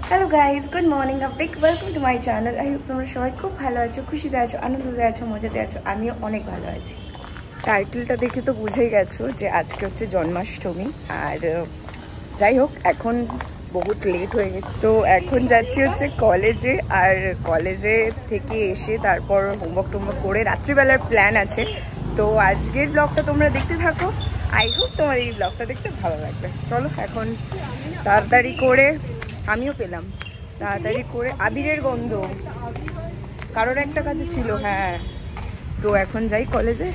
Hello guys, good morning, a big welcome to my channel. I hope তোমরা সবাই খুব ভালো আছো, খুশিতে আছো, আনন্দতে আছো, মজাতে আছো। আমিও অনেক ভালো আছি। টাইটেলটা দেখে তো বুঝেই গেছো যে আজকে হচ্ছে জন্মাষ্টমী। আর যাই হোক, এখন বহুত লেট হয়ে গেছে, তো এখন যাচ্ছি হচ্ছে কলেজে। আর কলেজে থেকে এসে তারপর হোমওয়ার্ক করে রাত্রিবেলার প্ল্যান আছে। তো আজকের ব্লগটা তোমরা দেখতে থাকো। আই হোপ তোমার এই ব্লগটা দেখতে ভালো লাগবে। চলো এখন তাড়াতাড়ি করে, আমিও পেলাম তাড়াতাড়ি করে আবিরের গন্ধ, কারোর একটা কাছে ছিল। হ্যাঁ, তো এখন যাই কলেজে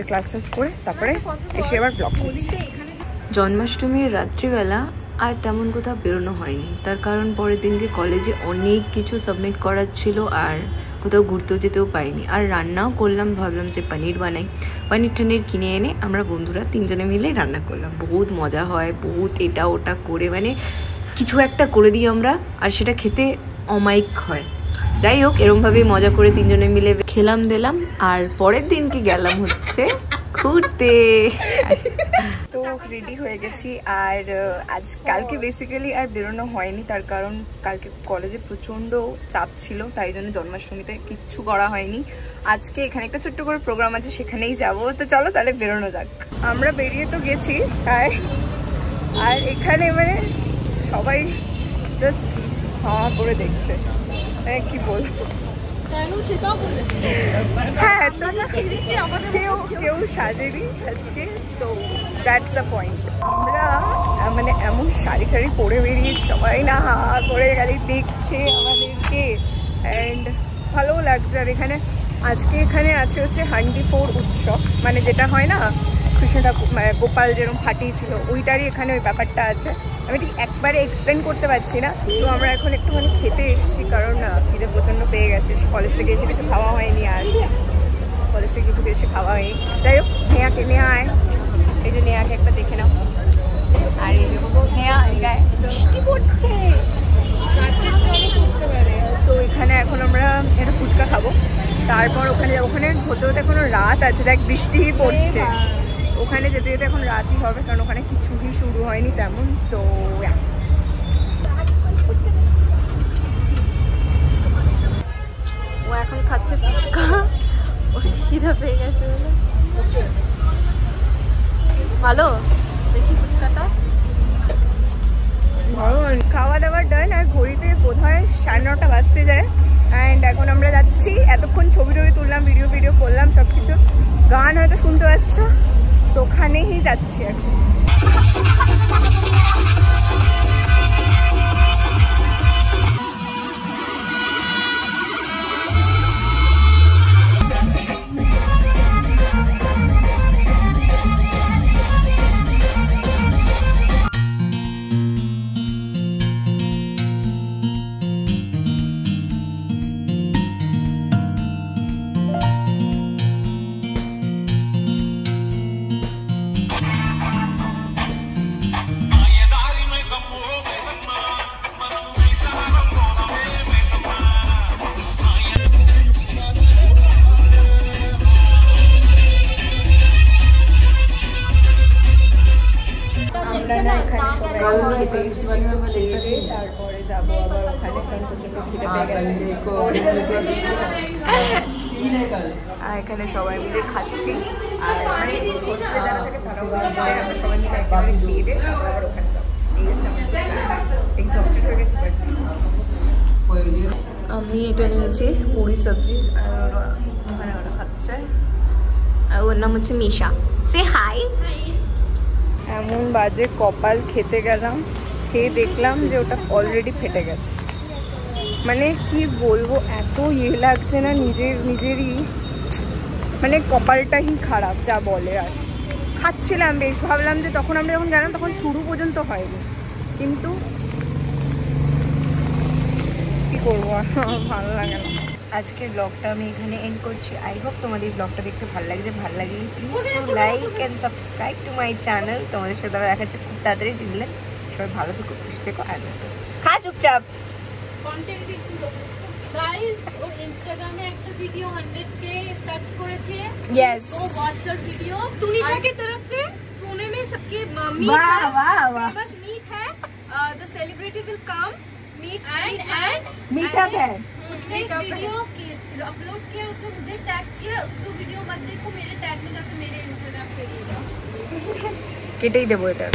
ক্লাস টাস করে তারপরে এসে আবার ব্লগ করছি। জন্মাষ্টমীর রাত্রিবেলা আর তেমন কোথাও বেরোনো হয়নি, তার কারণ পরের দিনকে কলেজে অনেক কিছু সাবমিট করার ছিল আর কোথাও ঘুরতেও যেতেও পাইনি। আর রান্নাও করলাম, ভাবলাম যে পনির বানাই। পনির কিনে এনে আমরা বন্ধুরা 3 জনে মিলে রান্না করলাম। বহুত মজা হয়, বহুত এটা ওটা করে মানে কিছু একটা করে দিই আমরা, আর সেটা খেতে অমায়িক হয়। যাই হোক, এরমভাবেই মজা করে 3 জনে মিলে খেলাম দিলাম। আর পরের দিনকে গেলাম হচ্ছে ঘুরতে। তো রেডি হয়ে গেছি। আর কালকে বেসিক্যালি আর বেরোনো হয়নি, তার কারণ কালকে কলেজে প্রচণ্ড চাপ ছিল, তাই জন্য জন্মাষ্টমীতে কিচ্ছু করা হয়নি। আজকে এখানে একটা ছোট্ট করে প্রোগ্রাম আছে, সেখানেই যাব। তো চলো তাহলে বেরোনো যাক। আমরা বেরিয়ে তো গেছি, আর এখানে মানে সবাই জাস্ট হাঁ করে দেখছে, কি বলবো। হ্যাঁ, তো কেউ সাজেনি আজকে, তো দ্যাটস দ্য পয়েন্ট। আমরা মানে এমন শাড়ি পরে বেরিয়েছি, সবাই না হা করে খালি দেখছে আমাদেরকে, অ্যান্ড ভালোও লাগছে। আর এখানে আছে হচ্ছে হান্ডিফোর উৎসব, মানে যেটা হয় না কৃষ্ণ ঠাকুর গোপাল যেরকম ফাটিয়েছিল, ওইটারই এখানে ওই ব্যাপারটা আছে। আমি ঠিক একবারে এক্সপ্লেন করতে পারছি না। তো আমরা এখন একটুখানি খেতে এসেছি, কারণ খিদে প্রচণ্ড পেয়ে গেছে। কলেজ থেকে এসে কিছু খাওয়া হয়নি, আর কলেজ থেকে কিছু বেশি খাওয়া হয়নি। যাই হোক, নেহাকে আয়, এই যে নেহাকে একটা দেখে নাও। আর এই যে নেহা গায়ে বৃষ্টি পড়ছে, তো এখানে এখন আমরা একটা ফুচকা খাবো, তারপর ওখানে হতে এখনো রাত আছে। দেখ, বৃষ্টিই পড়ছে, ওখানে যেতে এখন রাতই হবে, কারণ ওখানে কিছুই শুরু হয়নি তেমন। তো ও এখন খাচ্ছে ফুচকা, ওর খিদে পেয়ে গেছে। ভালো, দেখি ফুচকাটা খাওয়া দাওয়ার ডান। আর ঘড়িতে বোধহয় 9:30 বাজতে যায়। অ্যান্ড এখন আমরা যাচ্ছি, এতক্ষণ ছবি তুললাম, ভিডিও করলাম, সব কিছু। গান হয়তো শুনতে পাচ্ছ, তো ওখানেই যাচ্ছি এখন। তারপরে যাবো আবার ওখানে, কারণ প্রচন্ড খিদে পেয়ে গেছে। আর এখানে সবাই মিলে খাচ্ছি, আর মানে হোস্টেলে যারা থাকে তারাও আমরা সবাই মিলে একেবারে খেয়ে দিয়ে আবার ওখানে যাবো। এই হচ্ছে এক্সস্টেড হয়ে গেছি। আমি এটা নিয়েছি পুরি সবজি, আর ওখানে ওরা খাচ্ছে। আর ওর নাম হচ্ছে মিশা। সে হাই। এমন বাজে কপাল, খেতে গেলাম, খেয়ে দেখলাম যে ওটা অলরেডি ফেটে গেছে। মানে কি বলবো, এত লাগছে না নিজেরই, মানে কপালটাই খারাপ যা বলে। আর খাচ্ছিলাম বেশ, ভাবলাম যে তখন আমরা যখন গেলাম তখন শুরু পর্যন্ত হয়নি, কিন্তু কি করবো, ভালো লাগে না। আজকের ব্লগটা আমি এখানে এন্ড করছি। আই হোপ তোমাদের এই ব্লগটা দেখতে ভালো লাগছে। ভালো লাগলে please to like and subscribe to my channel. তোমাদের সাথে আবার দেখা যাচ্ছে খুব তাড়াতাড়ি। দিলে সবাই ভালো থেকো, খুশি থেকো, আনন্দ খা চুপচাপ। কন্টেন্ট দিচ্ছি তো গাইস, ওর ইনস্টাগ্রামে একটা ভিডিও 100k টাচ করেছে। यस, वो वॉच योर वीडियो। तुनिशा की तरफ से पुणे में सबके मीट है, बस मीट है। द सेलिब्रिटी विल कम मीठा है। उसने एक वीडियो अपलोड किया, उसमें मुझे टैग किया, उसको वीडियो मत देखो, मेरे टैग में जाकर मेरे इंस्टाग्राम पे কেটেই দেবো এটা।